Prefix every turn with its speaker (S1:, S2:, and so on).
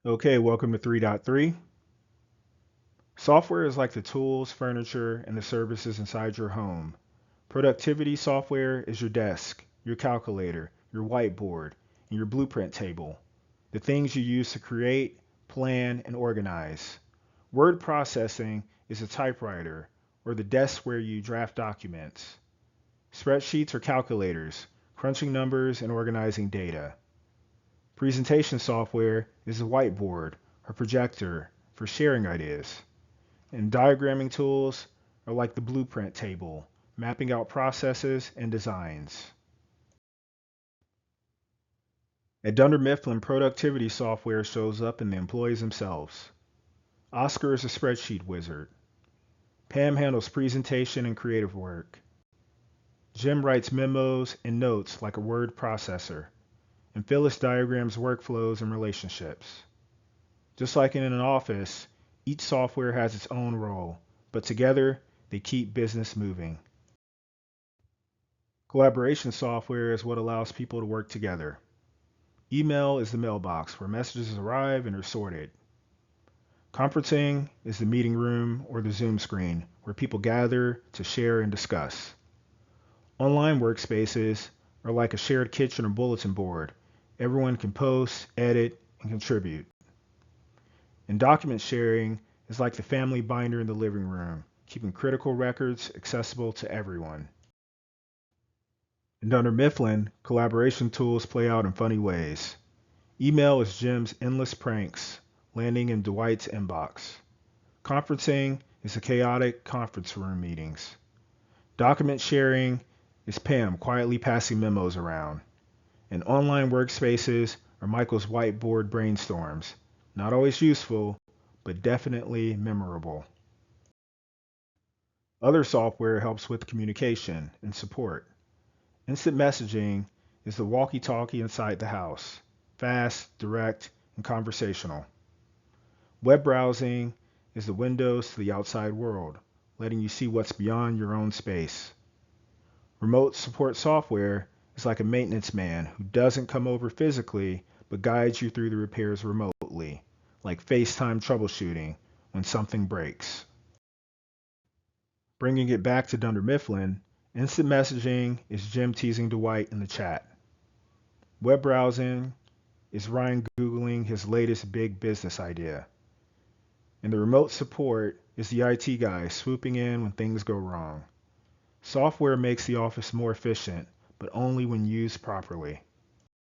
S1: Okay, welcome to 3.3. Software is like the tools, furniture, and the services inside your home. Productivity software is your desk, your calculator, your whiteboard, and your blueprint table. The things you use to create, plan, and organize. Word processing is a typewriter or the desk where you draft documents. Spreadsheets are calculators, crunching numbers and organizing data. Presentation software is a whiteboard or projector for sharing ideas. And diagramming tools are like the blueprint table, mapping out processes and designs. At Dunder Mifflin, productivity software shows up in the employees themselves. Oscar is a spreadsheet wizard. Pam handles presentation and creative work. Jim writes memos and notes like a word processor. And Phyllis diagrams workflows and relationships. Just like in an office, each software has its own role, but together they keep business moving. Collaboration software is what allows people to work together. Email is the mailbox where messages arrive and are sorted. Conferencing is the meeting room or the Zoom screen where people gather to share and discuss. Online workspaces are like a shared kitchen or bulletin board. Everyone can post, edit, and contribute. And document sharing is like the family binder in the living room, keeping critical records accessible to everyone. And under Mifflin, collaboration tools play out in funny ways. Email is Jim's endless pranks landing in Dwight's inbox. Conferencing is the chaotic conference room meetings. Document sharing is Pam quietly passing memos around. And online workspaces are Michael's whiteboard brainstorms. Not always useful, but definitely memorable. Other software helps with communication and support. Instant messaging is the walkie-talkie inside the house, fast, direct, and conversational. Web browsing is the windows to the outside world, letting you see what's beyond your own space. Remote support software is like a maintenance man who doesn't come over physically but guides you through the repairs remotely, like FaceTime troubleshooting when something breaks. Bringing it back to Dunder Mifflin, instant messaging is Jim teasing Dwight in the chat. Web browsing is Ryan Googling his latest big business idea. And the remote support is the IT guy swooping in when things go wrong. Software makes the office more efficient, but only when used properly.